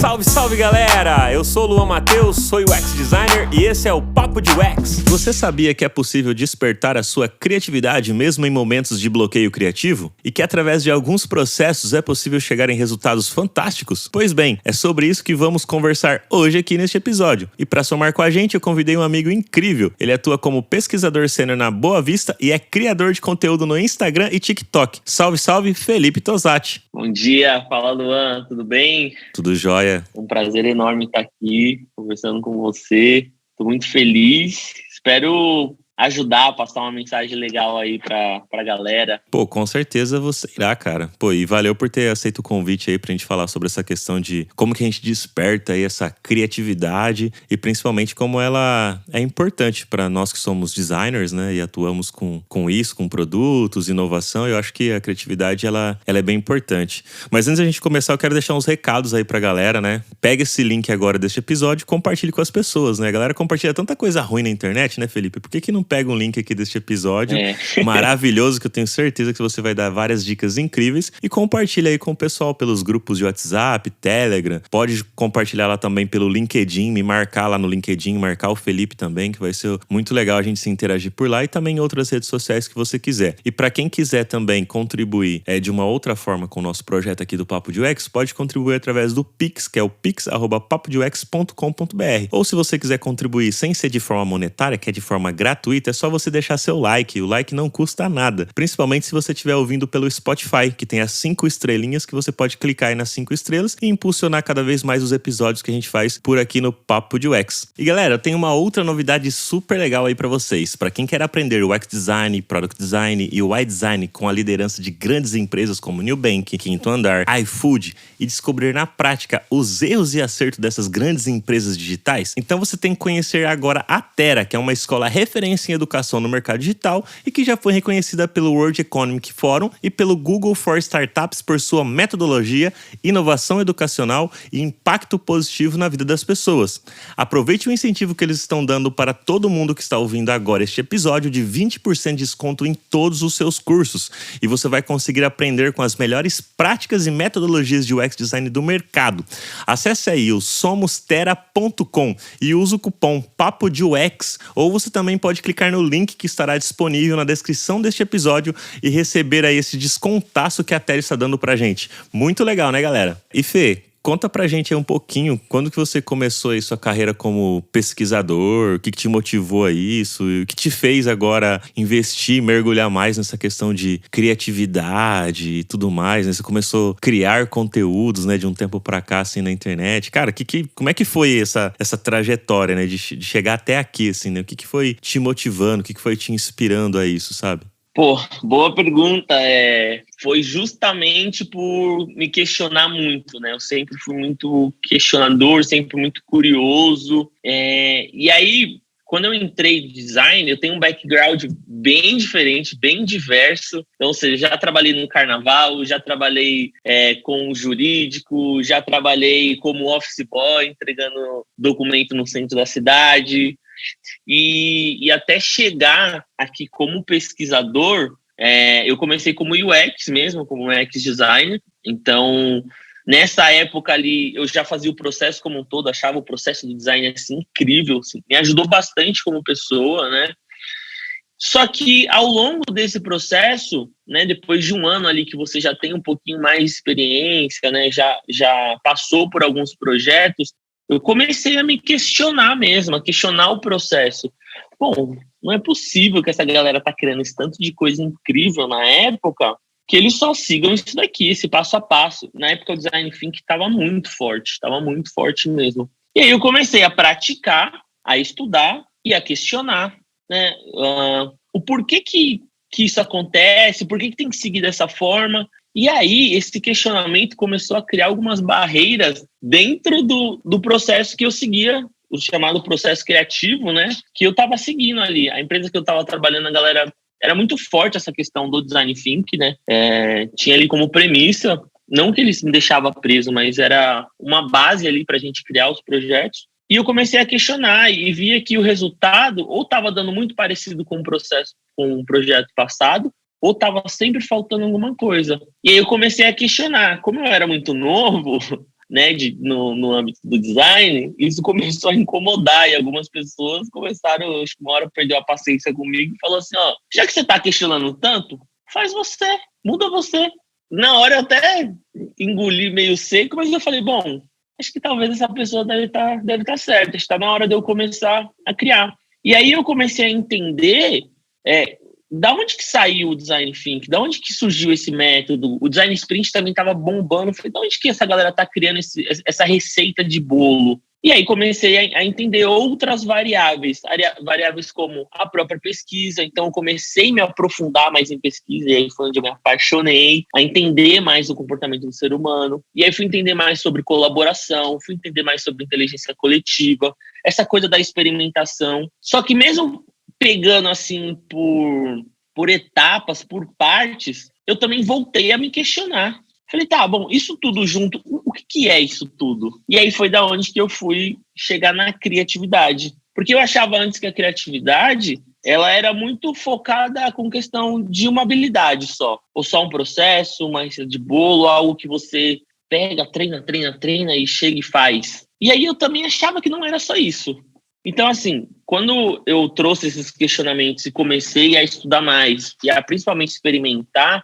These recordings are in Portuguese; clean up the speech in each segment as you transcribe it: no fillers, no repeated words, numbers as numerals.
Salve, salve galera! Eu sou o Luan Matheus, sou UX Designer e esse é o Papo de UX. Você sabia que é possível despertar a sua criatividade mesmo em momentos de bloqueio criativo? E que através de alguns processos é possível chegar em resultados fantásticos? Pois bem, é sobre isso que vamos conversar hoje aqui neste episódio. E para somar com a gente, eu convidei um amigo incrível. Ele atua como pesquisador sênior na Boa Vista e é criador de conteúdo no Instagram e TikTok. Salve, salve, Felipe Tosatti. Bom dia, fala Luan, tudo bem? Tudo jóia. Um prazer enorme estar aqui conversando com você. Estou muito feliz. Espero ajudar a passar uma mensagem legal aí pra galera. Pô, com certeza você irá, cara. Pô, e valeu por ter aceito o convite aí pra gente falar sobre essa questão de como que a gente desperta aí essa criatividade e principalmente como ela é importante pra nós que somos designers, né? E atuamos com isso, com produtos, inovação. Eu acho que a criatividade, ela é bem importante. Mas antes da gente começar, eu quero deixar uns recados aí pra galera, né? Pega esse link agora deste episódio e compartilhe com as pessoas, né? A galera compartilha tanta coisa ruim na internet, né, Felipe? Por que não pega um link aqui deste episódio maravilhoso, que eu tenho certeza que você vai dar várias dicas incríveis, e compartilha aí com o pessoal pelos grupos de WhatsApp, Telegram, pode compartilhar lá também pelo LinkedIn, me marcar lá no LinkedIn, marcar o Felipe também, que vai ser muito legal a gente se interagir por lá, e também em outras redes sociais que você quiser. E para quem quiser também contribuir de uma outra forma com o nosso projeto aqui do Papo de UX, pode contribuir através do Pix, que é o pix@papodeux.com.br. Ou se você quiser contribuir sem ser de forma monetária, que é de forma gratuita, é só você deixar seu like. O like não custa nada. Principalmente se você estiver ouvindo pelo Spotify, que tem as 5 estrelinhas, que você pode clicar aí nas 5 estrelas e impulsionar cada vez mais os episódios que a gente faz por aqui no Papo de UX. E galera, eu tenho uma outra novidade super legal aí pra vocês. Pra quem quer aprender UX Design, Product Design e UI Design com a liderança de grandes empresas como Nubank, Quinto Andar, iFood, e descobrir na prática os erros e acertos dessas grandes empresas digitais, então você tem que conhecer agora a Tera, que é uma escola referência em educação no mercado digital e que já foi reconhecida pelo World Economic Forum e pelo Google for Startups por sua metodologia, inovação educacional e impacto positivo na vida das pessoas. Aproveite o incentivo que eles estão dando para todo mundo que está ouvindo agora este episódio de 20% de desconto em todos os seus cursos, e você vai conseguir aprender com as melhores práticas e metodologias de UX Design do mercado. Acesse aí o somostera.com e use o cupom Papo de UX, ou você também pode clicar no link que estará disponível na descrição deste episódio e receber aí esse descontaço que a Tera está dando pra gente. Muito legal, né, galera? E Fê, conta pra gente aí um pouquinho, quando que você começou aí sua carreira como pesquisador, o que te motivou a isso, o que te fez agora investir, mergulhar mais nessa questão de criatividade e tudo mais, né? Você começou a criar conteúdos, né, de um tempo pra cá, assim, na internet. Cara, como é que foi essa trajetória, né, de chegar até aqui, assim, né? O que foi te motivando, o que foi te inspirando a isso, sabe? Pô, boa pergunta. Foi justamente por me questionar muito, né? Eu sempre fui muito questionador, sempre muito curioso. E aí, quando eu entrei em design, eu tenho um background bem diferente, bem diverso. Então, ou seja, já trabalhei no carnaval, já trabalhei com jurídico, já trabalhei como office boy, entregando documento no centro da cidade. E até chegar aqui como pesquisador, eu comecei como UX mesmo, como UX designer. Então, nessa época ali, eu já fazia o processo como um todo, achava o processo do design assim, incrível, assim, me ajudou bastante como pessoa, né? Só que ao longo desse processo, né, depois de um ano ali que você já tem um pouquinho mais de experiência, né, já passou por alguns projetos, eu comecei a me questionar mesmo, a questionar o processo. Bom, não é possível que essa galera tá criando esse tanto de coisa incrível na época, que eles só sigam isso daqui, esse passo a passo. Na época o design thinking estava muito forte mesmo. E aí eu comecei a praticar, a estudar e a questionar, né? O porquê que isso acontece, por que tem que seguir dessa forma. E aí, esse questionamento começou a criar algumas barreiras dentro do processo que eu seguia, o chamado processo criativo, né? Que eu estava seguindo ali. A empresa que eu estava trabalhando, a galera, era muito forte essa questão do design thinking, né? Tinha ali como premissa, não que eles me deixavam preso, mas era uma base ali para a gente criar os projetos. E eu comecei a questionar e via que o resultado ou estava dando muito parecido com o processo, com o projeto passado, ou estava sempre faltando alguma coisa. E aí eu comecei a questionar. Como eu era muito novo, né, no âmbito do design, isso começou a incomodar e algumas pessoas começaram, acho que uma hora perdeu a paciência comigo e falou assim, ó, já que você tá questionando tanto, faz você, muda você. Na hora eu até engoli meio seco, mas eu falei, bom, acho que talvez essa pessoa deve tá certa, está na hora de eu começar a criar. E aí eu comecei a entender da onde que saiu o Design Thinking, da onde que surgiu esse método. O Design Sprint também estava bombando. Eu falei, da onde que essa galera está criando essa receita de bolo? E aí comecei a entender outras variáveis como a própria pesquisa. Então eu comecei a me aprofundar mais em pesquisa, e aí foi onde eu me apaixonei, a entender mais o comportamento do ser humano. E aí fui entender mais sobre colaboração, fui entender mais sobre inteligência coletiva, essa coisa da experimentação. Só que mesmo pegando assim por etapas, por partes, eu também voltei a me questionar. Falei, tá, bom, isso tudo junto, o que é isso tudo? E aí foi da onde que eu fui chegar na criatividade. Porque eu achava antes que a criatividade, ela era muito focada com questão de uma habilidade só. Ou só um processo, uma receita de bolo, algo que você pega, treina e chega e faz. E aí eu também achava que não era só isso. Então, assim, quando eu trouxe esses questionamentos e comecei a estudar mais e a principalmente experimentar,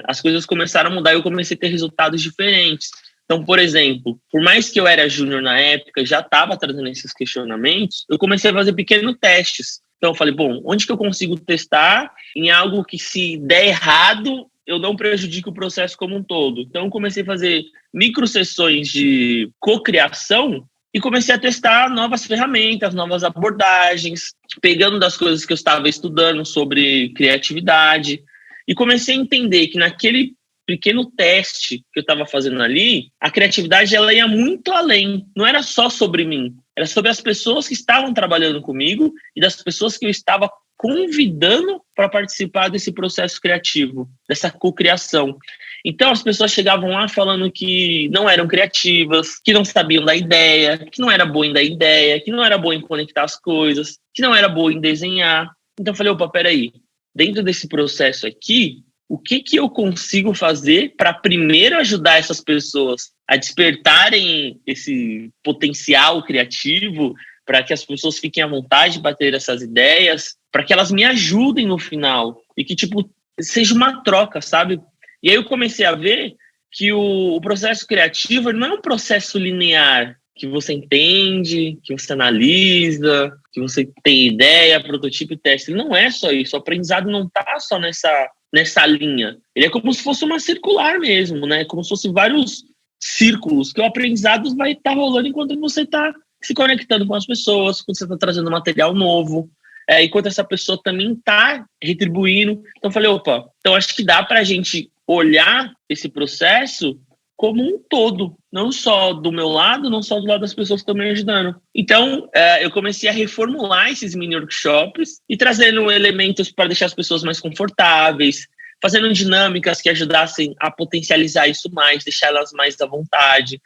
as coisas começaram a mudar e eu comecei a ter resultados diferentes. Então, por exemplo, por mais que eu era júnior na época, já estava trazendo esses questionamentos, eu comecei a fazer pequenos testes. Então, eu falei, bom, onde que eu consigo testar em algo que, se der errado, eu não prejudique o processo como um todo? Então, eu comecei a fazer micro sessões de cocriação e comecei a testar novas ferramentas, novas abordagens, pegando das coisas que eu estava estudando sobre criatividade. E comecei a entender que naquele pequeno teste que eu estava fazendo ali, a criatividade ela ia muito além. Não era só sobre mim, era sobre as pessoas que estavam trabalhando comigo e das pessoas que eu estava convidando para participar desse processo criativo, dessa cocriação. Então, as pessoas chegavam lá falando que não eram criativas, que não sabiam da ideia, que não era boa em dar ideia, que não era boa em conectar as coisas, que não era boa em desenhar. Então, eu falei, opa, peraí, dentro desse processo aqui, o que eu consigo fazer para primeiro ajudar essas pessoas a despertarem esse potencial criativo, para que as pessoas fiquem à vontade de bater essas ideias, para que elas me ajudem no final e que, tipo, seja uma troca, sabe? E aí eu comecei a ver que o processo criativo não é um processo linear, que você entende, que você analisa, que você tem ideia, prototipo e teste. Não é só isso. O aprendizado não está só nessa linha. Ele é como se fosse uma circular mesmo, né? Como se fosse vários círculos, que o aprendizado vai estar rolando enquanto você está se conectando com as pessoas, quando você está trazendo material novo, enquanto essa pessoa também está retribuindo. Então eu falei, opa, então acho que dá para a gente olhar esse processo como um todo, não só do meu lado, não só do lado das pessoas que estão me ajudando. Então, eu comecei a reformular esses mini workshops e trazendo elementos para deixar as pessoas mais confortáveis, fazendo dinâmicas que ajudassem a potencializar isso mais, deixar elas mais à vontade.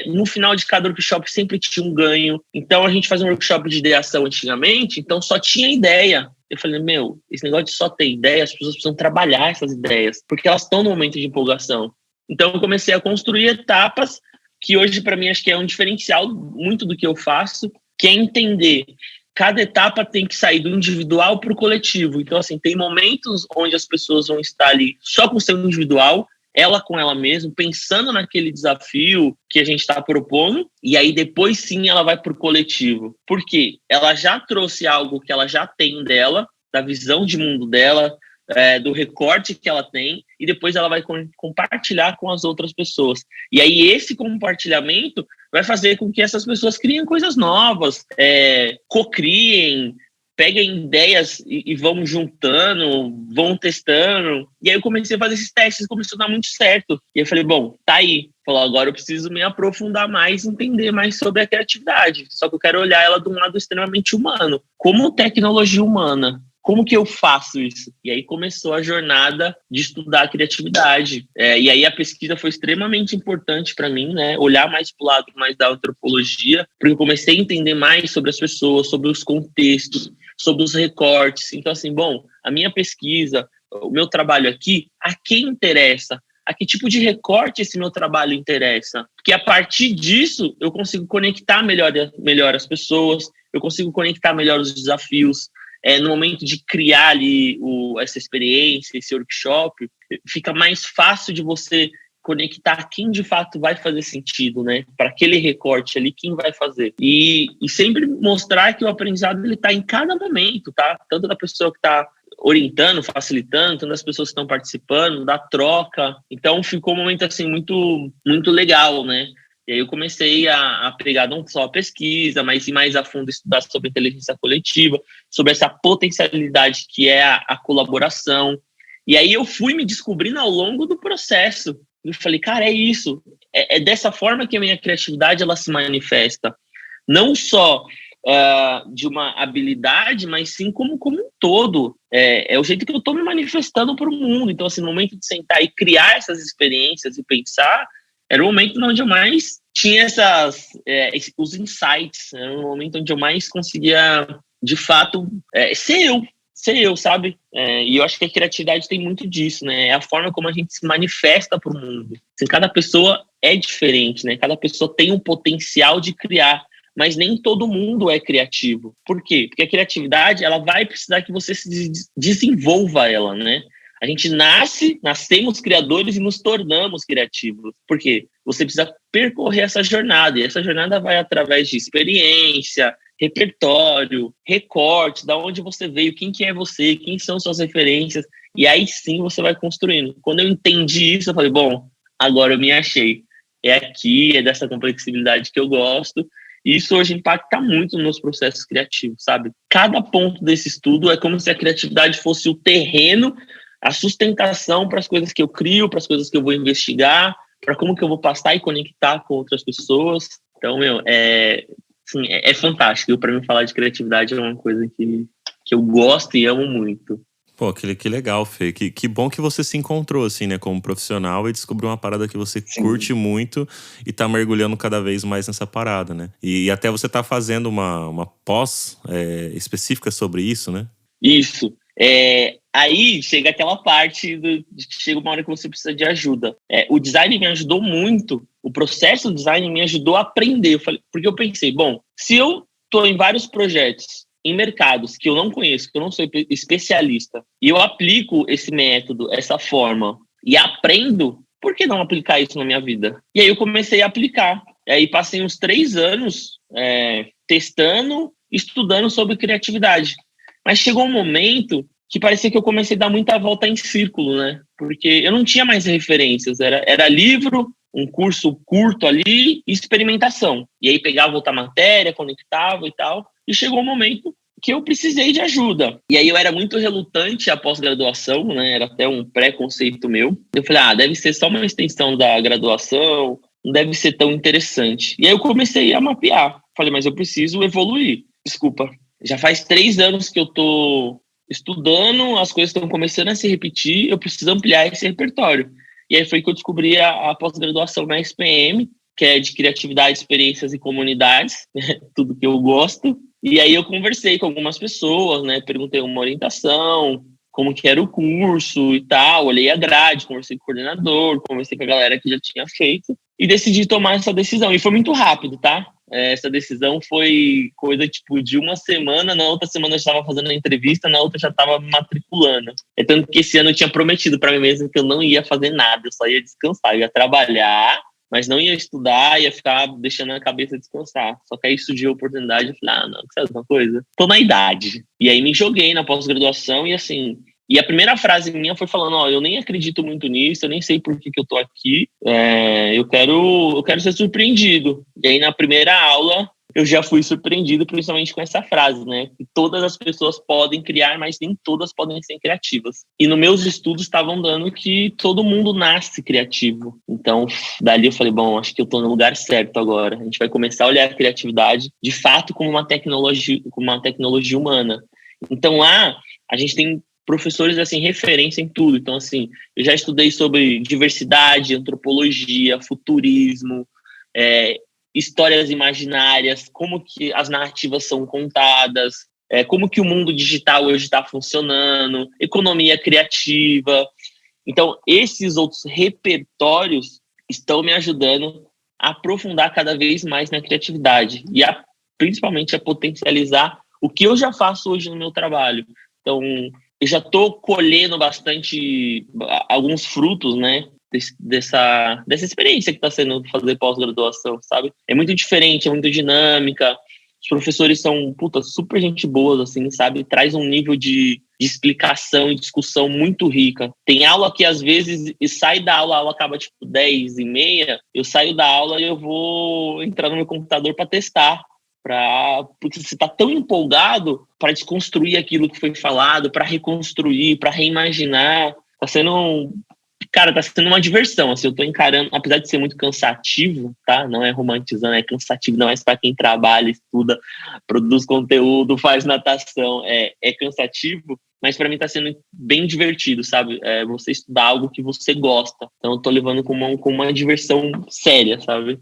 No final de cada workshop sempre tinha um ganho. Então, a gente fazia um workshop de ideação antigamente, então só tinha ideia. Eu falei, esse negócio de só ter ideia, as pessoas precisam trabalhar essas ideias, porque elas estão no momento de empolgação. Então, eu comecei a construir etapas que hoje, para mim, acho que é um diferencial muito do que eu faço, que é entender. Cada etapa tem que sair do individual para o coletivo. Então, assim, tem momentos onde as pessoas vão estar ali só com o seu individual, ela com ela mesma, pensando naquele desafio que a gente está propondo, e aí depois sim ela vai para o coletivo. Por quê? Ela já trouxe algo que ela já tem dela, da visão de mundo dela, do recorte que ela tem, e depois ela vai compartilhar com as outras pessoas. E aí esse compartilhamento vai fazer com que essas pessoas criem coisas novas, cocriem, peguem ideias e vão juntando, vão testando. E aí eu comecei a fazer esses testes, começou a dar muito certo. E eu falei, bom, tá aí. Falou, agora eu preciso me aprofundar mais, entender mais sobre a criatividade. Só que eu quero olhar ela de um lado extremamente humano. Como tecnologia humana. Como que eu faço isso? E aí começou a jornada de estudar a criatividade. E aí a pesquisa foi extremamente importante para mim, né? Olhar mais para o lado mais da antropologia, porque eu comecei a entender mais sobre as pessoas, sobre os contextos, sobre os recortes. Então, assim, bom, a minha pesquisa, o meu trabalho aqui, a quem interessa? a que tipo de recorte esse meu trabalho interessa. Porque a partir disso, eu consigo conectar melhor as pessoas, eu consigo conectar melhor os desafios. No momento de criar ali essa experiência, esse workshop, fica mais fácil de você conectar quem de fato vai fazer sentido, né? Para aquele recorte ali, quem vai fazer. E sempre mostrar que o aprendizado ele está em cada momento, tá? Tanto da pessoa que está orientando, facilitando, tanto das pessoas que estão participando, da troca. Então, ficou um momento, assim, muito, muito legal, né? E aí eu comecei a pegar não só a pesquisa, mas ir mais a fundo estudar sobre inteligência coletiva, sobre essa potencialidade que é a colaboração. E aí eu fui me descobrindo ao longo do processo. Eu falei, cara, é isso. É dessa forma que a minha criatividade ela se manifesta. Não só de uma habilidade, mas sim como um todo. É o jeito que eu estou me manifestando para o mundo. Então, assim, no momento de sentar e criar essas experiências e pensar, era o momento onde eu mais tinha os insights. Era o momento onde eu mais conseguia, de fato, ser eu, sabe? E eu acho que a criatividade tem muito disso, né? É a forma como a gente se manifesta para o mundo. Assim, cada pessoa é diferente, né? Cada pessoa tem um potencial de criar, mas nem todo mundo é criativo. Por quê? Porque a criatividade, ela vai precisar que você se desenvolva ela, né? A gente nascemos criadores e nos tornamos criativos. Por quê? Você precisa percorrer essa jornada, e essa jornada vai através de experiência, repertório, recortes, da onde você veio, quem que é você, quem são suas referências, e aí sim você vai construindo. Quando eu entendi isso, eu falei, bom, agora eu me achei. É aqui, é dessa complexibilidade que eu gosto, e isso hoje impacta muito nos meus processos criativos, sabe? Cada ponto desse estudo é como se a criatividade fosse o terreno, a sustentação para as coisas que eu crio, para as coisas que eu vou investigar, para como que eu vou passar e conectar com outras pessoas. Então, assim, é fantástico. Para mim, falar de criatividade é uma coisa que eu gosto e amo muito. Pô, que legal, Fê. Que bom que você se encontrou, assim, né, como profissional e descobriu uma parada que você curte muito e tá mergulhando cada vez mais nessa parada, né? E até você tá fazendo uma pós específica sobre isso, né? Isso. Aí chega aquela parte chega uma hora que você precisa de ajuda. O design me ajudou muito, o processo do design me ajudou a aprender. Porque eu pensei, bom, se eu tô em vários projetos, em mercados que eu não conheço, que eu não sou especialista, e eu aplico esse método, essa forma, e aprendo, por que não aplicar isso na minha vida? E aí eu comecei a aplicar. E aí passei uns 3 anos testando, estudando sobre criatividade. Mas chegou um momento que parecia que eu comecei a dar muita volta em círculo, né? Porque eu não tinha mais referências. Era livro, um curso curto ali e experimentação. E aí pegava outra matéria, conectava e tal. E chegou um momento que eu precisei de ajuda. E aí eu era muito relutante à pós-graduação, né? Era até um preconceito meu. Eu falei, deve ser só uma extensão da graduação, não deve ser tão interessante. E aí eu comecei a mapear. Falei, mas eu preciso evoluir. Desculpa. Já faz 3 anos que eu tô estudando, as coisas estão começando a se repetir, eu preciso ampliar esse repertório. E aí foi que eu descobri a pós-graduação na SPM, que é de criatividade, experiências e comunidades, tudo que eu gosto. E aí eu conversei com algumas pessoas, né? Perguntei uma orientação, como que era o curso e tal, olhei a grade, conversei com o coordenador, conversei com a galera que já tinha feito e decidi tomar essa decisão. E foi muito rápido, tá? Essa decisão foi coisa tipo de uma semana, na outra semana eu estava fazendo a entrevista, na outra eu já estava me matriculando. É tanto que esse ano eu tinha prometido para mim mesmo que eu não ia fazer nada, eu só ia descansar, eu ia trabalhar, mas não ia estudar, ia ficar deixando a cabeça descansar. Só que aí surgiu a oportunidade, eu falei, não, sabe uma coisa? Tô na idade. E aí me joguei na pós-graduação e assim... E a primeira frase minha foi falando, eu nem acredito muito nisso, eu nem sei por que eu tô aqui, eu quero ser surpreendido. E aí na primeira aula eu já fui surpreendido, principalmente com essa frase, né? Que todas as pessoas podem criar, mas nem todas podem ser criativas. E nos meus estudos estavam dando que todo mundo nasce criativo. Então, dali eu falei, bom, acho que eu tô no lugar certo agora. A gente vai começar a olhar a criatividade, de fato, como uma tecnologia humana. Então lá, a gente tem professores, assim, referência em tudo. Então, assim, eu já estudei sobre diversidade, antropologia, futurismo, histórias imaginárias, como que as narrativas são contadas, como que o mundo digital hoje está funcionando, economia criativa. Então, esses outros repertórios estão me ajudando a aprofundar cada vez mais minha criatividade e principalmente a potencializar o que eu já faço hoje no meu trabalho. Então, eu já estou colhendo bastante alguns frutos, né, dessa experiência que está sendo fazer pós-graduação, sabe? É muito diferente, é muito dinâmica. Os professores são, super gente boas, assim, sabe? Traz um nível de explicação e discussão muito rica. Tem aula que, às vezes, sai da aula, a aula acaba, 10h30, eu saio da aula e eu vou entrar no meu computador para testar. Porque você está tão empolgado para desconstruir aquilo que foi falado, para reconstruir, para reimaginar. Tá sendo uma diversão, assim, eu tô encarando, apesar de ser muito cansativo, tá? Não é romantizando, é cansativo, não é para quem trabalha, estuda, produz conteúdo, faz natação, é cansativo, mas para mim tá sendo bem divertido, sabe? Você estudar algo que você gosta, então eu tô levando com uma diversão séria, sabe?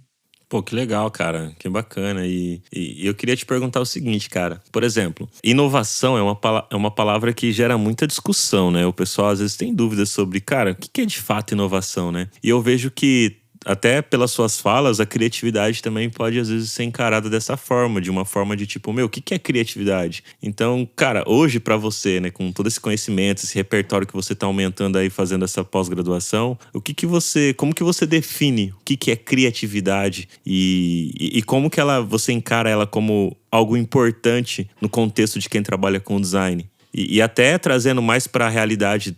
Pô, que legal, cara. Que bacana. E eu queria te perguntar o seguinte, cara. Por exemplo, inovação é uma palavra que gera muita discussão, né? O pessoal às vezes tem dúvidas sobre, cara, o que é de fato inovação, né? E eu vejo que, até pelas suas falas, a criatividade também pode às vezes ser encarada dessa forma, de uma forma de tipo, o que é criatividade? Então, cara, hoje pra você, né, com todo esse conhecimento, esse repertório que você tá aumentando aí fazendo essa pós-graduação, como que você define o que é criatividade e como que você encara ela como algo importante no contexto de quem trabalha com design? E até trazendo mais para a realidade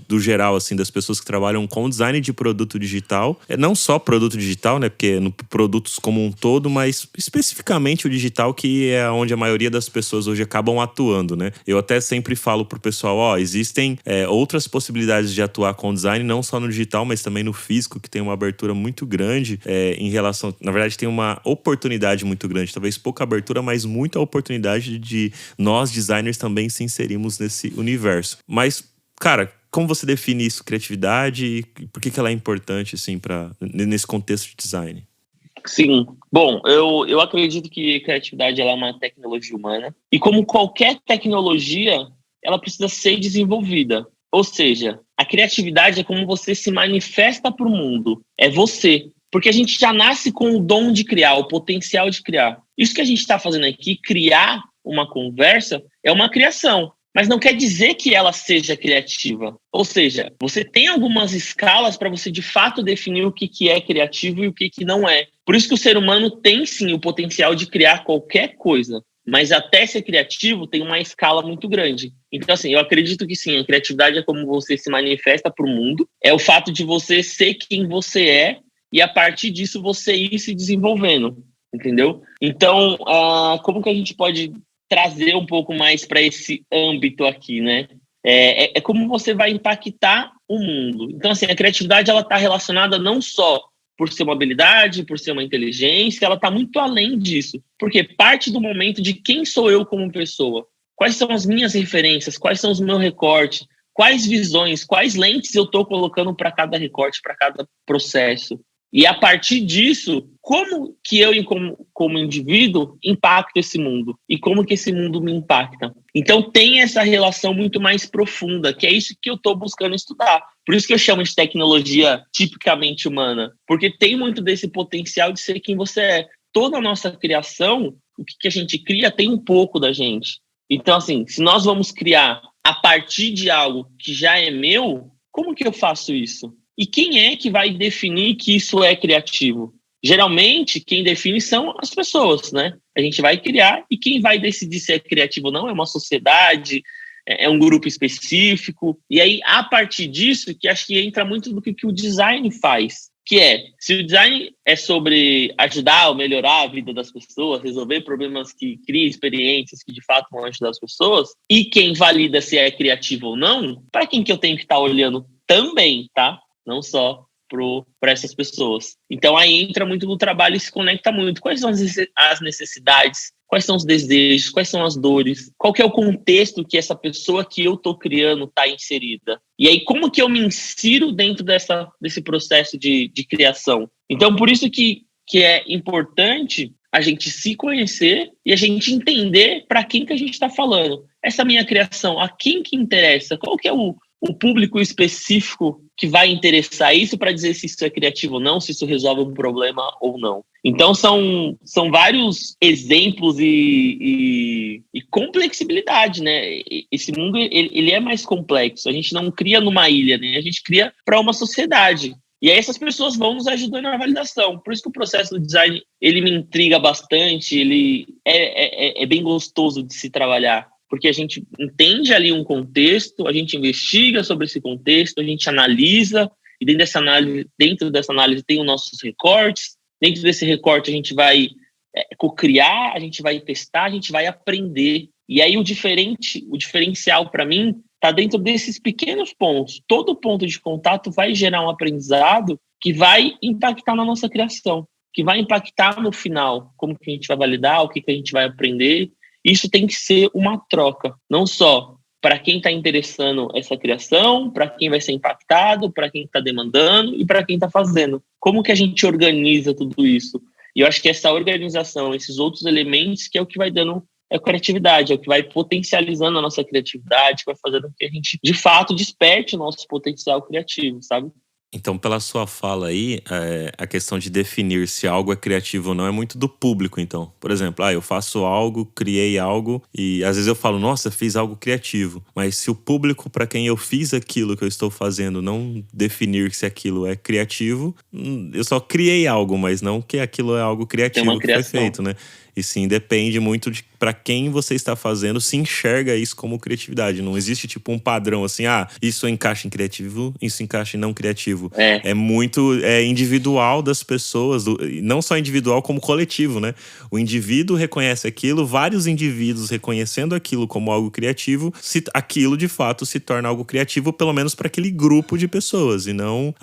do geral, assim, das pessoas que trabalham com design de produto digital. Não só produto digital, né? Porque no produtos como um todo, mas especificamente o digital, que é onde a maioria das pessoas hoje acabam atuando, né? Eu até sempre falo pro pessoal, existem outras possibilidades de atuar com design, não só no digital, mas também no físico, que tem uma abertura muito grande em relação... Na verdade, tem uma oportunidade muito grande. Talvez pouca abertura, mas muita oportunidade de nós, designers, também se inserirmos nesse universo. Mas, cara, como você define isso, criatividade, e por que ela é importante, assim, nesse contexto de design? Sim. Bom, eu acredito que criatividade ela é uma tecnologia humana. E como qualquer tecnologia, ela precisa ser desenvolvida. Ou seja, a criatividade é como você se manifesta para o mundo. É você. Porque a gente já nasce com o dom de criar, o potencial de criar. Isso que a gente está fazendo aqui, criar uma conversa, é uma criação. Mas não quer dizer que ela seja criativa. Ou seja, você tem algumas escalas para você de fato definir o que é criativo e o que não é. Por isso que o ser humano tem sim o potencial de criar qualquer coisa. Mas até ser criativo tem uma escala muito grande. Então, assim, eu acredito que sim, a criatividade é como você se manifesta para o mundo. É o fato de você ser quem você é e a partir disso você ir se desenvolvendo. Entendeu? Então, como que a gente pode trazer um pouco mais para esse âmbito aqui, né? É como você vai impactar o mundo. Então, assim, a criatividade ela está relacionada não só por ser uma habilidade, por ser uma inteligência, ela está muito além disso. Porque parte do momento de quem sou eu como pessoa. Quais são as minhas referências? Quais são os meus recortes? Quais visões? Quais lentes eu estou colocando para cada recorte, para cada processo? E a partir disso, como que eu, como indivíduo, impacto esse mundo? E como que esse mundo me impacta? Então, tem essa relação muito mais profunda, que é isso que eu estou buscando estudar. Por isso que eu chamo de tecnologia tipicamente humana, porque tem muito desse potencial de ser quem você é. Toda a nossa criação, o que a gente cria, tem um pouco da gente. Então, assim, se nós vamos criar a partir de algo que já é meu, como que eu faço isso? E quem é que vai definir que isso é criativo? Geralmente, quem define são as pessoas, né? A gente vai criar e quem vai decidir se é criativo ou não é uma sociedade, é um grupo específico. E aí, a partir disso, que acho que entra muito do que o design faz. Que se o design é sobre ajudar ou melhorar a vida das pessoas, resolver problemas que criam experiências que de fato vão ajudar as pessoas, e quem valida se é criativo ou não, para quem que eu tenho que estar olhando também, tá? Não só para essas pessoas. Então, aí entra muito no trabalho e se conecta muito. Quais são as necessidades? Quais são os desejos? Quais são as dores? Qual que é o contexto que essa pessoa que eu estou criando está inserida? E aí, como que eu me insiro dentro desse processo de criação? Então, por isso que é importante a gente se conhecer e a gente entender para quem que a gente está falando. Essa minha criação, a quem que interessa? Qual que é o o público específico que vai interessar isso para dizer se isso é criativo ou não, se isso resolve um problema ou não. Então, são vários exemplos e complexibilidade, né? Esse mundo, ele é mais complexo. A gente não cria numa ilha, né? A gente cria para uma sociedade. E aí essas pessoas vão nos ajudando na validação. Por isso que o processo do design, ele me intriga bastante, ele é bem gostoso de se trabalhar. Porque a gente entende ali um contexto, a gente investiga sobre esse contexto, a gente analisa, e dentro dessa análise tem os nossos recortes, dentro desse recorte a gente vai cocriar, a gente vai testar, a gente vai aprender. E aí o diferencial para mim está dentro desses pequenos pontos. Todo ponto de contato vai gerar um aprendizado que vai impactar na nossa criação, que vai impactar no final, como que a gente vai validar, o que a gente vai aprender. Isso tem que ser uma troca, não só para quem está interessando essa criação, para quem vai ser impactado, para quem está demandando e para quem está fazendo. Como que a gente organiza tudo isso? E eu acho que essa organização, esses outros elementos, que é o que vai dando a criatividade, é o que vai potencializando a nossa criatividade, vai fazendo com que a gente, de fato, desperte o nosso potencial criativo, sabe? Então, pela sua fala aí, a questão de definir se algo é criativo ou não é muito do público, então. Por exemplo, eu faço algo, criei algo e às vezes eu falo, nossa, fiz algo criativo. Mas se o público para quem eu fiz aquilo que eu estou fazendo não definir se aquilo é criativo, eu só criei algo, mas não que aquilo é algo criativo que foi feito, né? E sim, depende muito de para quem você está fazendo, se enxerga isso como criatividade. Não existe tipo um padrão assim, isso encaixa em criativo, isso encaixa em não criativo. É muito individual das pessoas, não só individual como coletivo, né? O indivíduo reconhece aquilo, vários indivíduos reconhecendo aquilo como algo criativo, aquilo de fato se torna algo criativo, pelo menos para aquele grupo de pessoas. E não,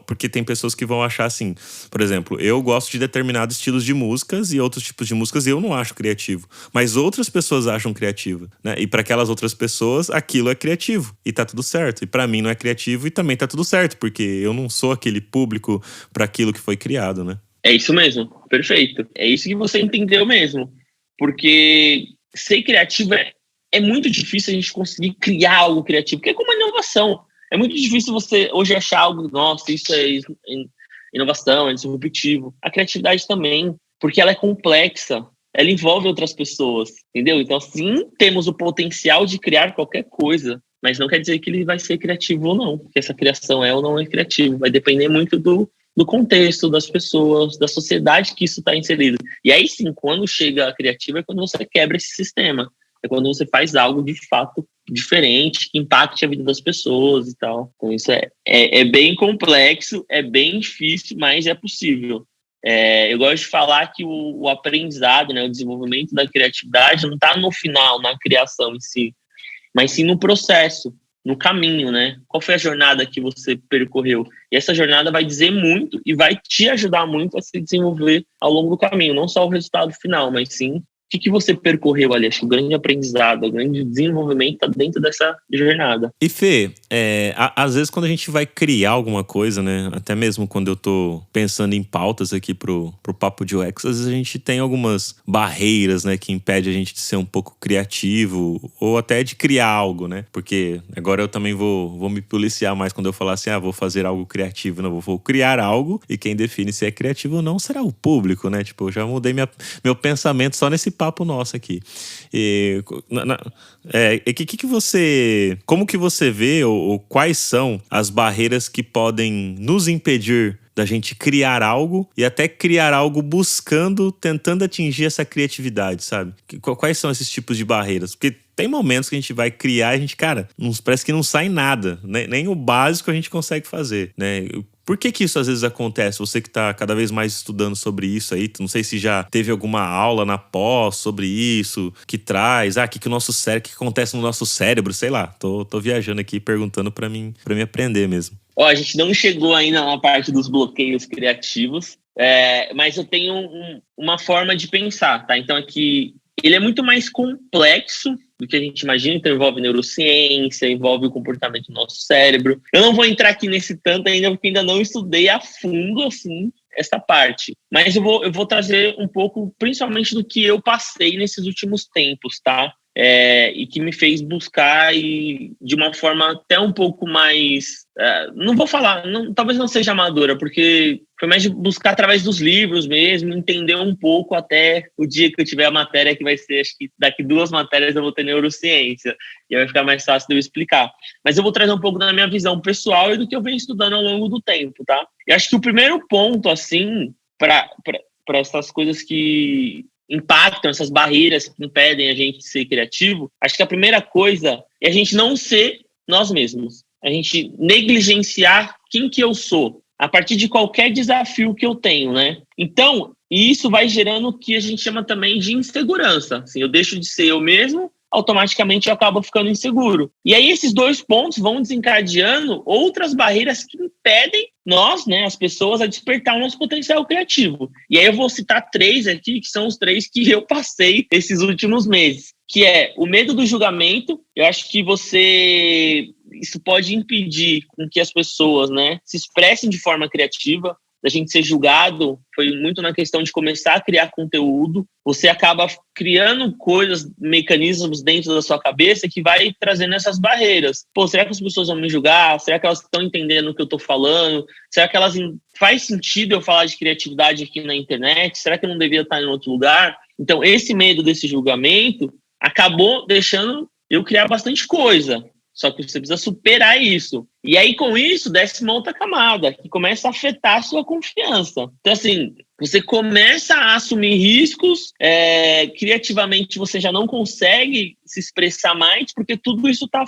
porque tem pessoas que vão achar assim, por exemplo, eu gosto de determinados estilos de músicas e outros tipos de músicas eu não acho criativo. Mas outras pessoas acham criativo, né? E para aquelas outras pessoas, aquilo é criativo. E tá tudo certo. E para mim não é criativo e também tá tudo certo, porque eu não sou aquele público para aquilo que foi criado, né? É isso mesmo. Perfeito. É isso que você entendeu mesmo. Porque ser criativo é muito difícil a gente conseguir criar algo criativo, porque é como uma inovação. É muito difícil você hoje achar algo, nossa, isso é inovação, é disruptivo. A criatividade também, porque ela é complexa. Ela envolve outras pessoas, entendeu? Então, sim, temos o potencial de criar qualquer coisa, mas não quer dizer que ele vai ser criativo ou não, porque essa criação é ou não é criativa. Vai depender muito do contexto, das pessoas, da sociedade que isso está inserido. E aí, sim, quando chega a criativa é quando você quebra esse sistema. É quando você faz algo, de fato, diferente, que impacte a vida das pessoas e tal. Então, isso é bem complexo, é bem difícil, mas é possível. Eu gosto de falar que o aprendizado, né, o desenvolvimento da criatividade não está no final, na criação em si, mas sim no processo, no caminho, né? Qual foi a jornada que você percorreu? E essa jornada vai dizer muito e vai te ajudar muito a se desenvolver ao longo do caminho, não só o resultado final, mas sim o que você percorreu ali. Acho que o grande aprendizado, o grande desenvolvimento está dentro dessa jornada. E Fê, às vezes quando a gente vai criar alguma coisa, né? Até mesmo quando eu tô pensando em pautas aqui pro Papo de UX, às vezes a gente tem algumas barreiras, né? Que impede a gente de ser um pouco criativo ou até de criar algo, né? Porque agora eu também vou me policiar mais quando eu falar assim, vou fazer algo criativo. Não, vou criar algo e quem define se é criativo ou não será o público, né? Tipo, eu já mudei meu pensamento só nesse papo nosso aqui. E que você... Como que você vê ou quais são as barreiras que podem nos impedir da gente criar algo e até criar algo tentando atingir essa criatividade, sabe? Quais são esses tipos de barreiras? Porque tem momentos que a gente vai criar e a gente, parece que não sai nada, né? Nem o básico a gente consegue fazer, né? Por que isso às vezes acontece? Você que tá cada vez mais estudando sobre isso aí, não sei se já teve alguma aula na pós sobre isso, que traz, que o nosso cérebro, que acontece no nosso cérebro, sei lá, tô viajando aqui perguntando pra mim aprender mesmo. A gente não chegou ainda na parte dos bloqueios criativos, mas eu tenho uma forma de pensar, tá? Então aqui, ele é muito mais complexo do que a gente imagina, então envolve neurociência, envolve o comportamento do nosso cérebro. Eu não vou entrar aqui nesse tanto ainda, porque ainda não estudei a fundo, assim, essa parte. Mas eu vou trazer um pouco, principalmente do que eu passei nesses últimos tempos, tá? e que me fez buscar e de uma forma até um pouco mais, não vou falar, talvez não seja amadora, porque foi mais de buscar através dos livros mesmo, entender um pouco até o dia que eu tiver a matéria, que vai ser, acho que daqui 2 matérias eu vou ter neurociência, e aí vai ficar mais fácil de eu explicar. Mas eu vou trazer um pouco da minha visão pessoal e do que eu venho estudando ao longo do tempo, tá? E acho que o primeiro ponto, assim, para essas coisas que impactam, essas barreiras que impedem a gente de ser criativo, acho que a primeira coisa é a gente não ser nós mesmos. A gente negligenciar quem que eu sou, a partir de qualquer desafio que eu tenho, né? Então, isso vai gerando o que a gente chama também de insegurança. Assim, eu deixo de ser eu mesmo, automaticamente eu acabo ficando inseguro. E aí esses 2 pontos vão desencadeando outras barreiras que impedem nós, né, as pessoas, a despertar o nosso potencial criativo. E aí eu vou citar 3 aqui, que são os 3 que eu passei esses últimos meses, que é o medo do julgamento. Eu acho que isso pode impedir com que as pessoas, né, se expressem de forma criativa. Da gente ser julgado foi muito na questão de começar a criar conteúdo. Você acaba criando coisas, mecanismos dentro da sua cabeça que vai trazendo essas barreiras. Pô, será que as pessoas vão me julgar? Será que elas estão entendendo o que eu estou falando? Será que faz sentido eu falar de criatividade aqui na internet? Será que eu não devia estar em outro lugar? Então, esse medo desse julgamento acabou deixando eu criar bastante coisa. Só que você precisa superar isso. E aí, com isso, desce uma outra camada, que começa a afetar a sua confiança. Então, assim, você começa a assumir riscos, criativamente você já não consegue se expressar mais, porque tudo isso está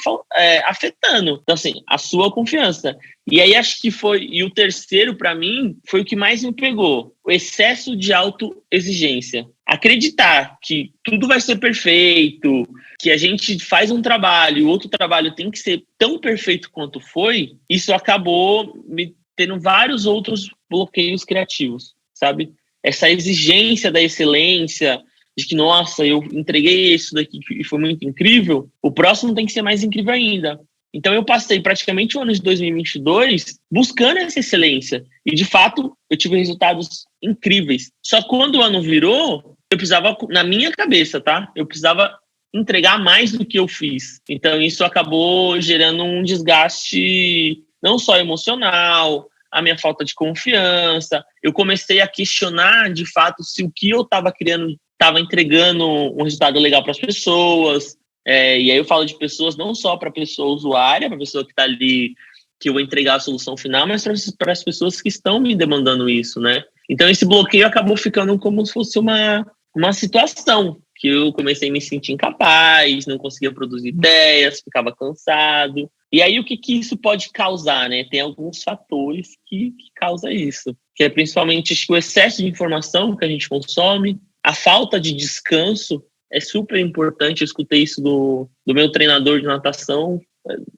afetando. Então, assim, a sua confiança. E aí, acho que e o terceiro, para mim, foi o que mais me pegou. O excesso de autoexigência. Acreditar que tudo vai ser perfeito, que a gente faz um trabalho e o outro trabalho tem que ser tão perfeito quanto foi, isso acabou me tendo vários outros bloqueios criativos, sabe? Essa exigência da excelência, de que, nossa, eu entreguei isso daqui e foi muito incrível, o próximo tem que ser mais incrível ainda. Então, eu passei praticamente o ano de 2022 buscando essa excelência. E, de fato, eu tive resultados incríveis. Só que quando o ano virou, eu precisava, na minha cabeça, tá? Eu precisava entregar mais do que eu fiz. Então, isso acabou gerando um desgaste não só emocional, a minha falta de confiança. Eu comecei a questionar, de fato, se o que eu estava criando estava entregando um resultado legal para as pessoas. E aí eu falo de pessoas, não só para a pessoa usuária, para a pessoa que está ali, que eu vou entregar a solução final, mas para as pessoas que estão me demandando isso, né? Então, esse bloqueio acabou ficando como se fosse uma situação que eu comecei a me sentir incapaz, não conseguia produzir ideias, ficava cansado. E aí, o que isso pode causar, né? Tem alguns fatores que causam isso, que é principalmente acho que o excesso de informação que a gente consome, a falta de descanso é super importante. Eu escutei isso do meu treinador de natação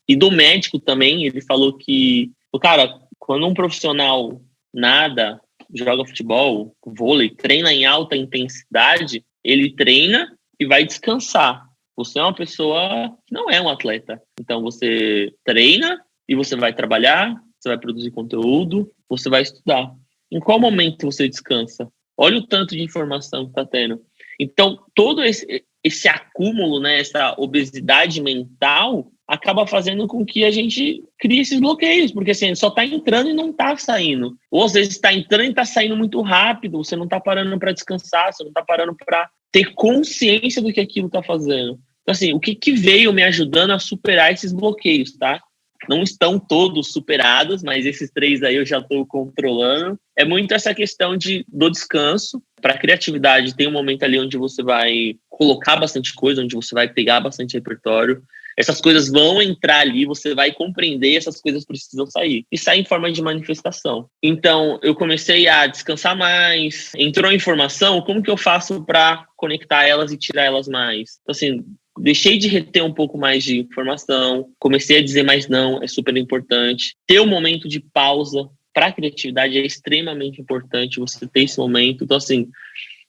e do médico também. Ele falou que, cara, quando um profissional nada, joga futebol, vôlei, treina em alta intensidade, ele treina e vai descansar. Você é uma pessoa que não é um atleta. Então, você treina e você vai trabalhar, você vai produzir conteúdo, você vai estudar. Em qual momento você descansa? Olha o tanto de informação que está tendo. Então, todo esse acúmulo, né, essa obesidade mental, acaba fazendo com que a gente crie esses bloqueios, porque assim, só está entrando e não está saindo. Ou às vezes está entrando e está saindo muito rápido, você não está parando para descansar, você não está parando para ter consciência do que aquilo está fazendo. Então, assim, o que veio me ajudando a superar esses bloqueios, tá? Não estão todos superados, mas esses 3 aí eu já estou controlando. É muito essa questão do descanso. Para a criatividade, tem um momento ali onde você vai colocar bastante coisa, onde você vai pegar bastante repertório. Essas coisas vão entrar ali, você vai compreender, essas coisas precisam sair. E sai em forma de manifestação. Então, eu comecei a descansar mais. Entrou informação, como que eu faço para conectar elas e tirar elas mais? Então, assim, deixei de reter um pouco mais de informação, comecei a dizer mais não, é super importante. Ter um momento de pausa para a criatividade é extremamente importante, você ter esse momento. Então, assim,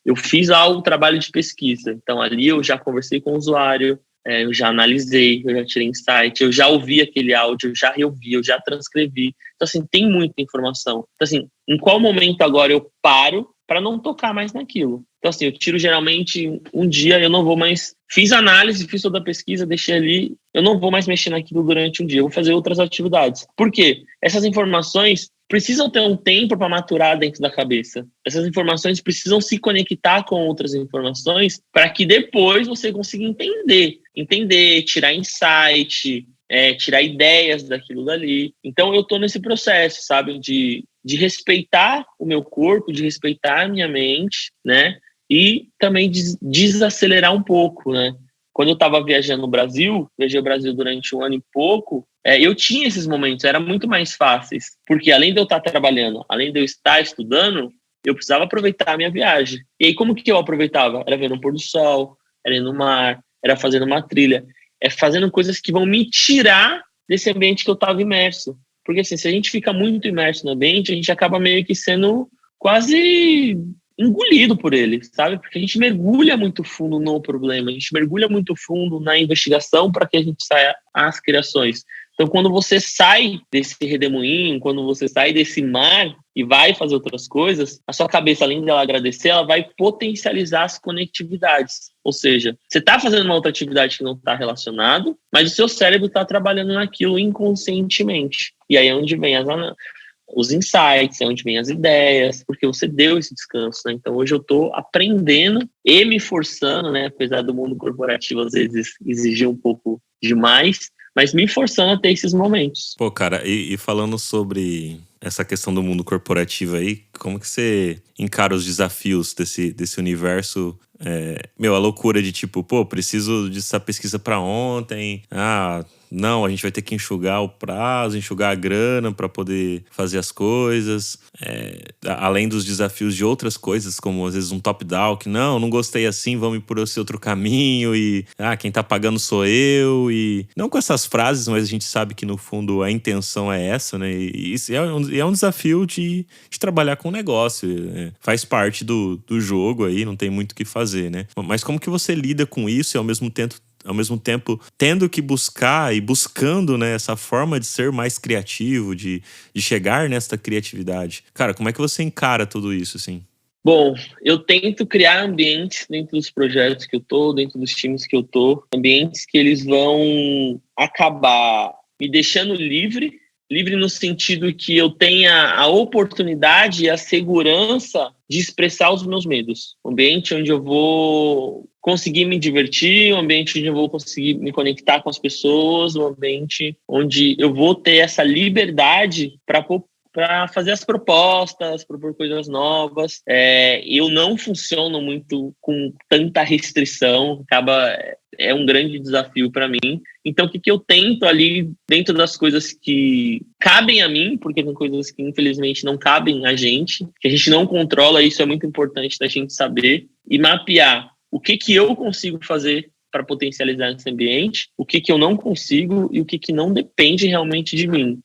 eu fiz o trabalho de pesquisa. Então, ali eu já conversei com o usuário, eu já analisei, eu já tirei insight, eu já ouvi aquele áudio, eu já reouvi, eu já transcrevi. Então, assim, tem muita informação. Então, assim, em qual momento agora eu paro para não tocar mais naquilo? Então, assim, eu tiro geralmente um dia, eu não vou mais... Fiz análise, fiz toda a pesquisa, deixei ali, eu não vou mais mexer naquilo durante um dia, eu vou fazer outras atividades. Por quê? Essas informações precisam ter um tempo para maturar dentro da cabeça. Essas informações precisam se conectar com outras informações para que depois você consiga entender, tirar insight, tirar ideias daquilo dali. Então, eu estou nesse processo, sabe, de respeitar o meu corpo, de respeitar a minha mente, né? E também desacelerar um pouco, né? Quando eu estava viajando no Brasil, viajei o Brasil durante 1 ano e pouco, eu tinha esses momentos, era muito mais fáceis, porque além de eu estar trabalhando, além de eu estar estudando, eu precisava aproveitar a minha viagem. E aí, como que eu aproveitava? Era vendo o pôr do sol, era indo no mar, era fazendo uma trilha, fazendo coisas que vão me tirar desse ambiente que eu estava imerso. Porque assim, se a gente fica muito imerso no ambiente, a gente acaba meio que sendo quase engolido por ele, sabe? Porque a gente mergulha muito fundo no problema, a gente mergulha muito fundo na investigação para que a gente saia às criações. Então, quando você sai desse redemoinho, quando você sai desse mar e vai fazer outras coisas, a sua cabeça, além dela agradecer, ela vai potencializar as conectividades. Ou seja, você está fazendo uma outra atividade que não está relacionado, mas o seu cérebro está trabalhando naquilo inconscientemente. E aí é onde vem os insights, é onde vem as ideias, porque você deu esse descanso, né? Então, hoje eu estou aprendendo e me forçando, né? Apesar do mundo corporativo, às vezes, exigir um pouco demais, mas me forçando a ter esses momentos. Pô, cara, e falando sobre essa questão do mundo corporativo aí, como que você encara os desafios desse universo? A loucura de tipo, pô, preciso dessa pesquisa pra ontem. Não, a gente vai ter que enxugar o prazo, enxugar a grana para poder fazer as coisas. Além dos desafios de outras coisas, como às vezes um top-down, que não gostei assim, vamos por esse outro caminho e quem tá pagando sou eu. E não com essas frases, mas a gente sabe que no fundo a intenção é essa, né? E isso é um desafio de trabalhar com o negócio. Faz parte do jogo aí, não tem muito o que fazer, né? Mas como que você lida com isso e ao mesmo tempo tendo que buscar e buscando, né, essa forma de ser mais criativo, de chegar nessa criatividade? Cara, como é que você encara tudo isso, assim? Bom, eu tento criar ambientes dentro dos projetos que eu tô, dentro dos times que eu tô, ambientes que eles vão acabar me deixando livre no sentido que eu tenha a oportunidade e a segurança de expressar os meus medos. Um ambiente onde eu vou conseguir me divertir, um ambiente onde eu vou conseguir me conectar com as pessoas, um ambiente onde eu vou ter essa liberdade para fazer as propostas, propor coisas novas. Eu não funciono muito com tanta restrição, é um grande desafio para mim. Então, o que eu tento ali, dentro das coisas que cabem a mim, porque tem coisas que infelizmente não cabem a gente, que a gente não controla, isso é muito importante da gente saber, e mapear o que eu consigo fazer para potencializar esse ambiente, o que eu não consigo e o que não depende realmente de mim.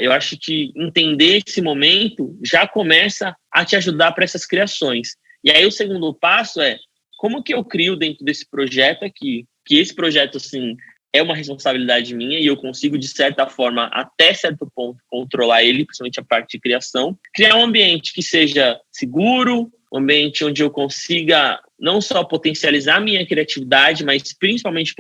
Eu acho que entender esse momento já começa a te ajudar para essas criações. E aí o segundo passo é como que eu crio dentro desse projeto aqui, que esse projeto, assim, é uma responsabilidade minha e eu consigo, de certa forma, até certo ponto, controlar ele, principalmente a parte de criação. Criar um ambiente que seja seguro, um ambiente onde eu consiga não só potencializar a minha criatividade, mas principalmente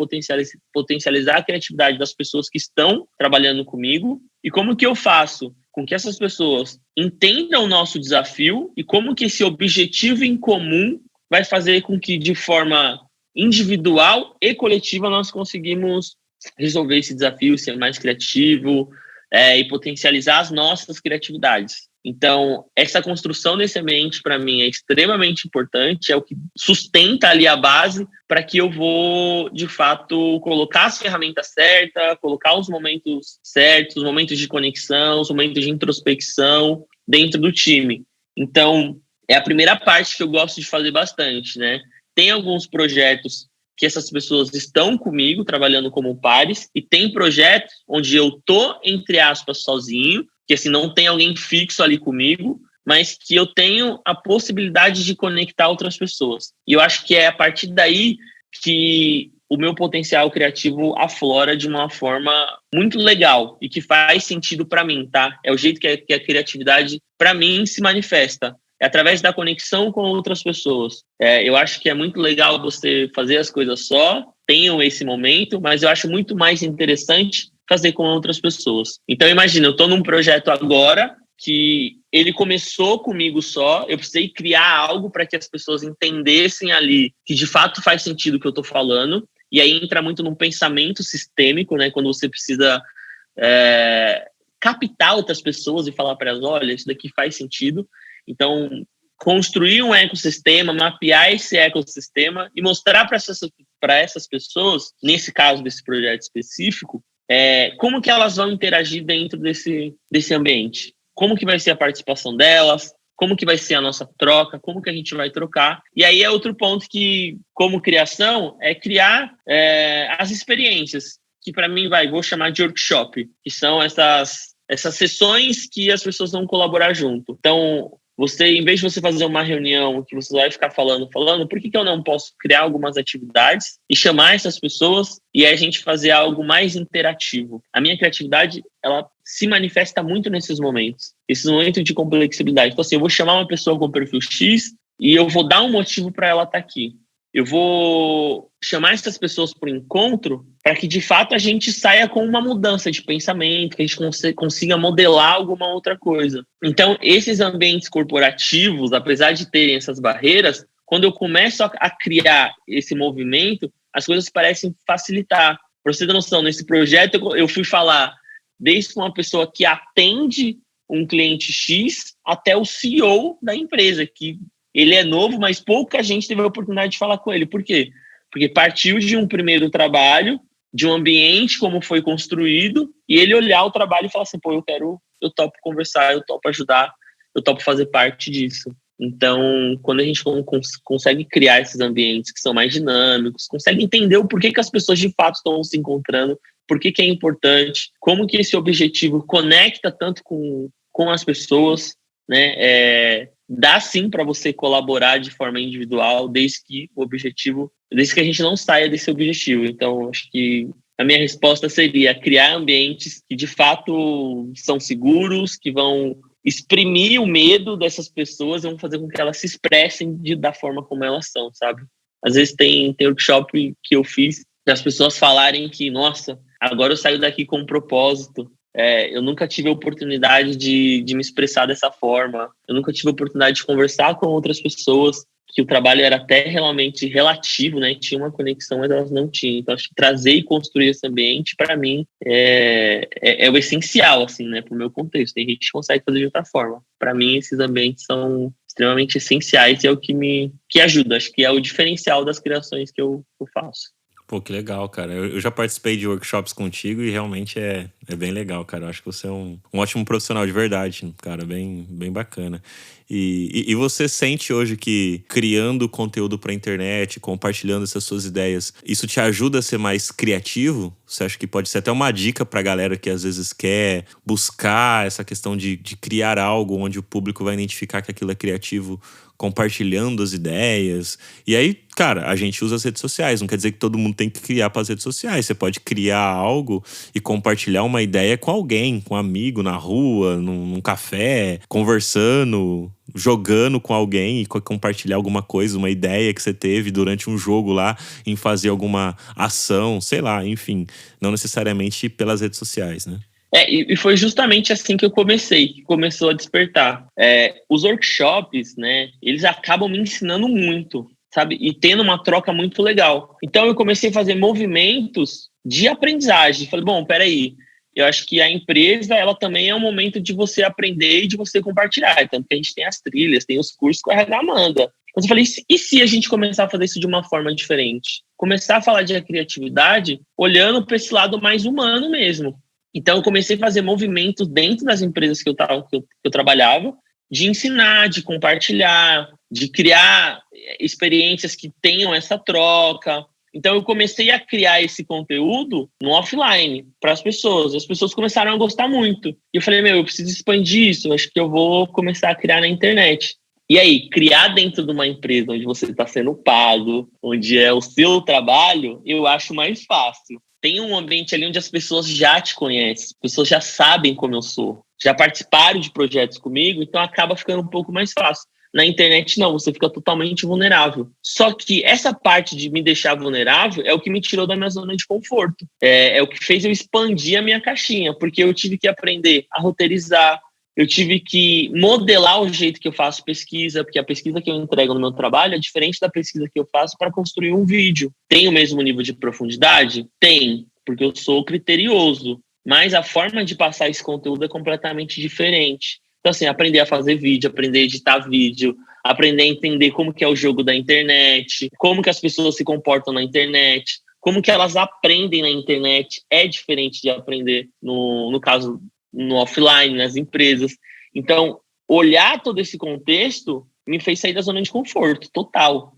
potencializar a criatividade das pessoas que estão trabalhando comigo. E como que eu faço com que essas pessoas entendam o nosso desafio e como que esse objetivo em comum vai fazer com que, de forma individual e coletiva, nós conseguimos resolver esse desafio, ser mais criativo e potencializar as nossas criatividades. Então, essa construção desse ambiente, para mim, é extremamente importante, é o que sustenta ali a base para que eu vou, de fato, colocar as ferramentas certas, colocar os momentos certos, os momentos de conexão, os momentos de introspecção dentro do time. Então, é a primeira parte que eu gosto de fazer bastante, né? Tem alguns projetos que essas pessoas estão comigo, trabalhando como pares, e tem projetos onde eu tô, entre aspas, sozinho, que assim, não tem alguém fixo ali comigo, mas que eu tenho a possibilidade de conectar outras pessoas. E eu acho que é a partir daí que o meu potencial criativo aflora de uma forma muito legal e que faz sentido para mim, tá? É o jeito que a criatividade, para mim, se manifesta. é através da conexão com outras pessoas. Eu acho que é muito legal você fazer as coisas só, tenham esse momento, mas eu acho muito mais interessante fazer com outras pessoas. Então, imagina, eu estou num projeto agora que ele começou comigo só, eu precisei criar algo para que as pessoas entendessem ali que de fato faz sentido o que eu estou falando, e aí entra muito num pensamento sistêmico, né, quando você precisa captar outras pessoas e falar para elas, olha, isso daqui faz sentido. Então, construir um ecossistema, mapear esse ecossistema e mostrar para essas pessoas, nesse caso desse projeto específico, como que elas vão interagir dentro desse ambiente. Como que vai ser a participação delas, como que vai ser a nossa troca, como que a gente vai trocar. E aí é outro ponto que, como criação, é criar as experiências, que para mim vou chamar de workshop, que são essas sessões que as pessoas vão colaborar junto. Então, em vez de você fazer uma reunião que você vai ficar falando, por que eu não posso criar algumas atividades e chamar essas pessoas e a gente fazer algo mais interativo? A minha criatividade, ela se manifesta muito nesses momentos de complexibilidade. Então, assim, eu vou chamar uma pessoa com perfil X e eu vou dar um motivo para ela estar aqui. Eu vou chamar essas pessoas para o encontro para que, de fato, a gente saia com uma mudança de pensamento, que a gente consiga modelar alguma outra coisa. Então, esses ambientes corporativos, apesar de terem essas barreiras, quando eu começo a criar esse movimento, as coisas parecem facilitar. Para você ter noção, nesse projeto eu fui falar desde uma pessoa que atende um cliente X até o CEO da empresa, que ele é novo, mas pouca gente teve a oportunidade de falar com ele. Por quê? Porque partiu de um primeiro trabalho, de um ambiente, como foi construído, e ele olhar o trabalho e falar assim, eu topo conversar, eu topo ajudar, eu topo fazer parte disso. Então, quando a gente consegue criar esses ambientes que são mais dinâmicos, consegue entender o porquê que as pessoas de fato estão se encontrando, por que é importante, como que esse objetivo conecta tanto com as pessoas, né? Dá sim para você colaborar de forma individual, desde que a gente não saia desse objetivo. Então, acho que a minha resposta seria criar ambientes que de fato são seguros, que vão exprimir o medo dessas pessoas e vão fazer com que elas se expressem da forma como elas são, sabe? Às vezes tem workshop que eu fiz das pessoas falarem que, nossa, agora eu saio daqui com um propósito. Eu nunca tive a oportunidade de me expressar dessa forma. Eu nunca tive a oportunidade de conversar com outras pessoas, que o trabalho era até realmente relativo, né? Tinha uma conexão, mas elas não tinham. Então, acho que trazer e construir esse ambiente, para mim, é o essencial, assim, né? Para o meu contexto. Tem gente que consegue fazer de outra forma. Para mim, esses ambientes são extremamente essenciais e é o que ajuda. Acho que é o diferencial das criações que eu faço. Pô, que legal, cara. Eu já participei de workshops contigo e realmente é bem legal, cara. Eu acho que você é um ótimo profissional de verdade, cara. Bem bacana. E você sente hoje que criando conteúdo pra internet, compartilhando essas suas ideias, isso te ajuda a ser mais criativo? Você acha que pode ser até uma dica pra galera que às vezes quer buscar essa questão de criar algo onde o público vai identificar que aquilo é criativo, compartilhando as ideias? E aí, cara, a gente usa as redes sociais. Não quer dizer que todo mundo tem que criar para as redes sociais. Você pode criar algo e compartilhar uma ideia com alguém, com um amigo, na rua, num café, conversando, jogando com alguém e compartilhar alguma coisa, uma ideia que você teve durante um jogo lá, em fazer alguma ação, sei lá, enfim. Não necessariamente pelas redes sociais, né? E foi justamente assim que que começou a despertar. Os workshops, né, eles acabam me ensinando muito, sabe? E tendo uma troca muito legal. Então, eu comecei a fazer movimentos de aprendizagem. Falei, bom, peraí, eu acho que a empresa, ela também é um momento de você aprender e de você compartilhar. Tanto que a gente tem as trilhas, tem os cursos que o RH manda. Mas eu falei, e se a gente começar a fazer isso de uma forma diferente? Começar a falar de criatividade olhando para esse lado mais humano mesmo. Então, eu comecei a fazer movimentos dentro das empresas que eu trabalhava, de ensinar, de compartilhar, de criar experiências que tenham essa troca. Então, eu comecei a criar esse conteúdo no offline para as pessoas. As pessoas começaram a gostar muito. E eu falei, eu preciso expandir isso. Acho que eu vou começar a criar na internet. E aí, criar dentro de uma empresa onde você está sendo pago, onde é o seu trabalho, eu acho mais fácil. Tem um ambiente ali onde as pessoas já te conhecem, as pessoas já sabem como eu sou, já participaram de projetos comigo, então acaba ficando um pouco mais fácil. Na internet, não, você fica totalmente vulnerável. Só que essa parte de me deixar vulnerável é o que me tirou da minha zona de conforto. É o que fez eu expandir a minha caixinha, porque eu tive que aprender a roteirizar, eu tive que modelar o jeito que eu faço pesquisa, porque a pesquisa que eu entrego no meu trabalho é diferente da pesquisa que eu faço para construir um vídeo. Tem o mesmo nível de profundidade? Tem, porque eu sou criterioso, mas a forma de passar esse conteúdo é completamente diferente. Então, assim, aprender a fazer vídeo, aprender a editar vídeo, aprender a entender como que é o jogo da internet, como que as pessoas se comportam na internet, como que elas aprendem na internet é diferente de aprender, no caso, no offline, nas empresas. Então, olhar todo esse contexto me fez sair da zona de conforto, total.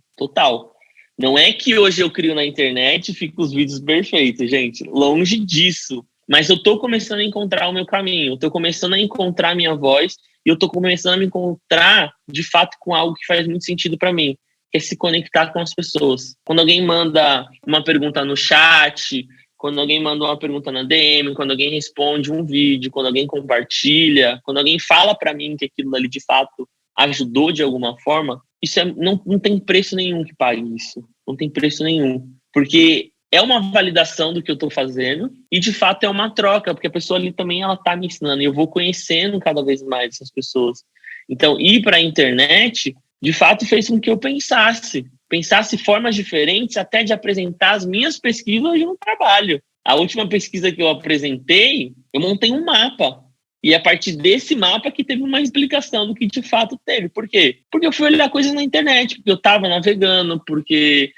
Não é que hoje eu crio na internet e fico os vídeos perfeitos, gente, longe disso. Mas eu tô começando a encontrar o meu caminho, eu tô começando a encontrar a minha voz e eu tô começando a me encontrar, de fato, com algo que faz muito sentido para mim, que é se conectar com as pessoas. Quando alguém manda uma pergunta no chat, quando alguém manda uma pergunta na DM, quando alguém responde um vídeo, quando alguém compartilha, quando alguém fala para mim que aquilo ali, de fato, ajudou de alguma forma, isso não tem preço nenhum que pague isso. Não tem preço nenhum. Porque é uma validação do que eu estou fazendo e, de fato, é uma troca, porque a pessoa ali também ela está me ensinando e eu vou conhecendo cada vez mais essas pessoas. Então, ir para a internet, de fato, fez com que eu pensasse formas diferentes até de apresentar as minhas pesquisas no trabalho. A última pesquisa que eu apresentei, eu montei um mapa. E a partir desse mapa que teve uma explicação do que de fato teve. Por quê? Porque eu fui olhar coisas na internet, porque eu estava navegando, porque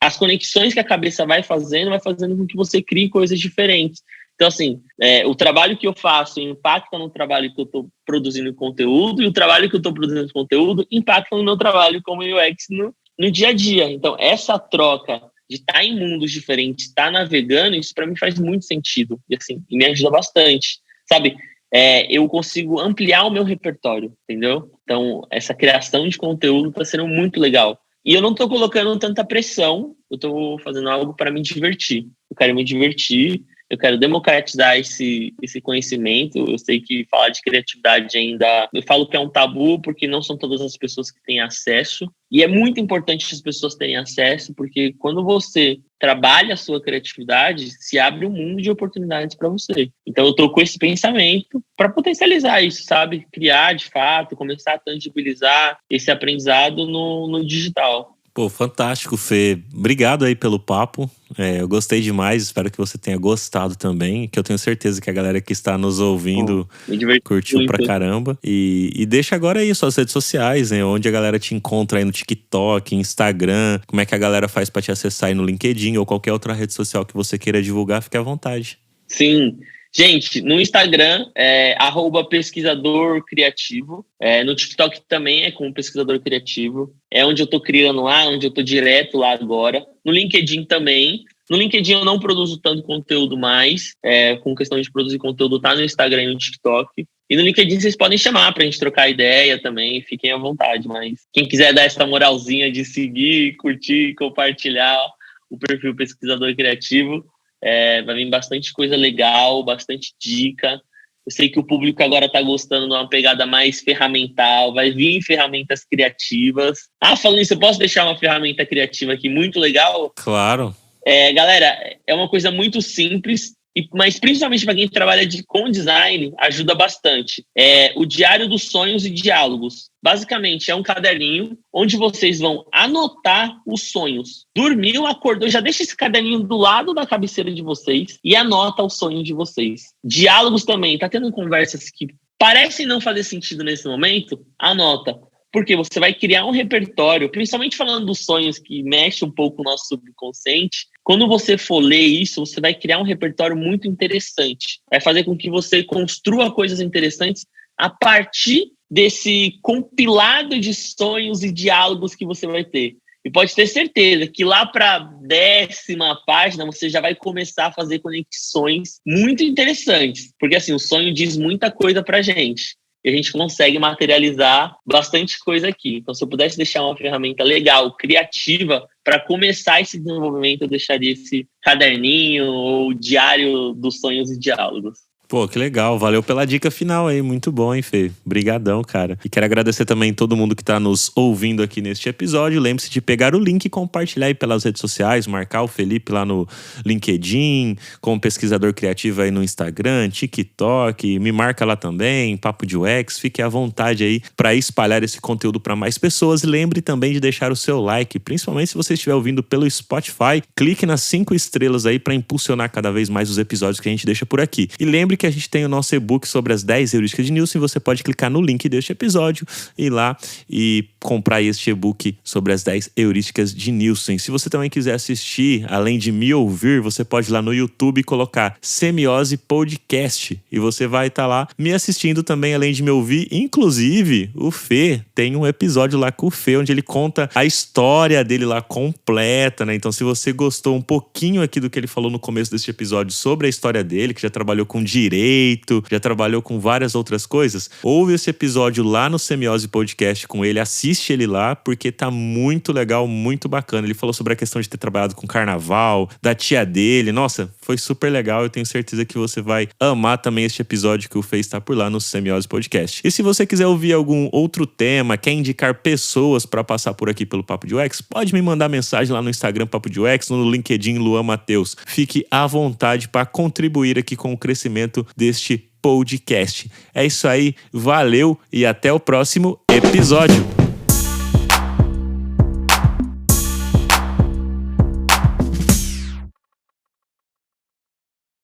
as conexões que a cabeça vai fazendo com que você crie coisas diferentes. Então, assim, o trabalho que eu faço impacta no trabalho que eu estou produzindo conteúdo e o trabalho que eu estou produzindo conteúdo impacta no meu trabalho como UX no dia a dia. Então, essa troca de estar em mundos diferentes, estar navegando, isso para mim faz muito sentido. E, assim, me ajuda bastante, sabe? Eu consigo ampliar o meu repertório, entendeu? Então, essa criação de conteúdo está sendo muito legal. E eu não estou colocando tanta pressão, eu estou fazendo algo para me divertir. Eu quero me divertir, eu quero democratizar esse conhecimento. Eu sei que falar de criatividade ainda... Eu falo que é um tabu porque não são todas as pessoas que têm acesso. E é muito importante que as pessoas tenham acesso, porque quando você trabalha a sua criatividade, se abre um mundo de oportunidades para você. Então, eu estou com esse pensamento para potencializar isso, sabe? Criar, de fato, começar a tangibilizar esse aprendizado no digital. Pô, fantástico, Fê. Obrigado aí pelo papo. Eu gostei demais, espero que você tenha gostado também, que eu tenho certeza que a galera que está nos ouvindo curtiu muito. Pra caramba. E deixa agora aí suas redes sociais, né? Onde a galera te encontra aí no TikTok, Instagram, como é que a galera faz pra te acessar aí no LinkedIn ou qualquer outra rede social que você queira divulgar, fique à vontade. Sim. Gente, no Instagram é @pesquisador criativo. No TikTok também é como pesquisador criativo. É onde eu tô criando lá, onde eu tô direto lá agora. No LinkedIn também. No LinkedIn eu não produzo tanto conteúdo mais. Com questão de produzir conteúdo, tá no Instagram e no TikTok. E no LinkedIn vocês podem chamar pra gente trocar ideia também. Fiquem à vontade. Mas quem quiser dar essa moralzinha de seguir, curtir, compartilhar o perfil Pesquisador Criativo, vai vir bastante coisa legal, bastante dica. Eu sei que o público agora está gostando de uma pegada mais ferramental, vai vir ferramentas criativas. Falando isso, eu posso deixar uma ferramenta criativa aqui muito legal? Claro. Galera, é uma coisa muito simples, mas principalmente para quem trabalha com design, ajuda bastante. O Diário dos Sonhos e Diálogos. Basicamente, é um caderninho onde vocês vão anotar os sonhos. Dormiu, acordou, já deixa esse caderninho do lado da cabeceira de vocês e anota os sonhos de vocês. Diálogos também. Tá tendo conversas que parecem não fazer sentido nesse momento? Anota. Porque você vai criar um repertório, principalmente falando dos sonhos que mexe um pouco o nosso subconsciente. Quando você for ler isso, você vai criar um repertório muito interessante. Vai fazer com que você construa coisas interessantes a partir desse compilado de sonhos e diálogos que você vai ter. E pode ter certeza que lá para a 10ª página você já vai começar a fazer conexões muito interessantes. Porque assim, o sonho diz muita coisa pra gente. E a gente consegue materializar bastante coisa aqui. Então, se eu pudesse deixar uma ferramenta legal, criativa, para começar esse desenvolvimento, eu deixaria esse caderninho ou diário dos sonhos e diálogos. Pô, que legal. Valeu pela dica final aí. Muito bom, hein, Fê? Brigadão, cara. E quero agradecer também todo mundo que tá nos ouvindo aqui neste episódio. Lembre-se de pegar o link e compartilhar aí pelas redes sociais, marcar o Felipe lá no LinkedIn, como pesquisador criativo aí no Instagram, TikTok, me marca lá também, Papo de UX. Fique à vontade aí para espalhar esse conteúdo para mais pessoas. E lembre também de deixar o seu like, principalmente se você estiver ouvindo pelo Spotify. Clique nas 5 estrelas aí para impulsionar cada vez mais os episódios que a gente deixa por aqui. E lembre que a gente tem o nosso e-book sobre as 10 heurísticas de Nielsen. Você pode clicar no link deste episódio, ir lá e comprar este e-book sobre as 10 heurísticas de Nielsen. Se você também quiser assistir, além de me ouvir, você pode ir lá no YouTube e colocar Semiose Podcast e você vai estar lá me assistindo também, além de me ouvir. Inclusive, o Fê tem um episódio lá com o Fê, onde ele conta a história dele lá completa, né? Então, se você gostou um pouquinho aqui do que ele falou no começo deste episódio sobre a história dele, que já trabalhou com direito, já trabalhou com várias outras coisas, ouve esse episódio lá no Semiose Podcast com ele, assiste ele lá, porque tá muito legal, muito bacana. Ele falou sobre a questão de ter trabalhado com carnaval, da tia dele. Nossa, foi super legal. Eu tenho certeza que você vai amar também este episódio que o Fê está por lá no Semiose Podcast. E se você quiser ouvir algum outro tema, quer indicar pessoas para passar por aqui pelo Papo de UX, pode me mandar mensagem lá no Instagram Papo de UX, no LinkedIn Luan Matheus. Fique à vontade para contribuir aqui com o crescimento deste podcast. É isso aí, valeu e até o próximo episódio.